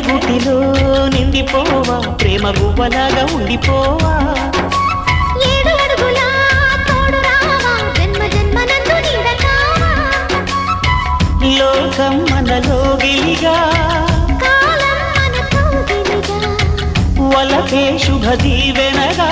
గూటిలో నిండిపోవా ప్రేమ గువ్వలాగా ఉండిపోవా ఏడు అడుగుల తోడు రావా జన్మ జన్మనందు నీడ కావా లోకం మనలో గిలిగా కాలం మన కౌగిలిగా వలకే శుభ దీవెనగా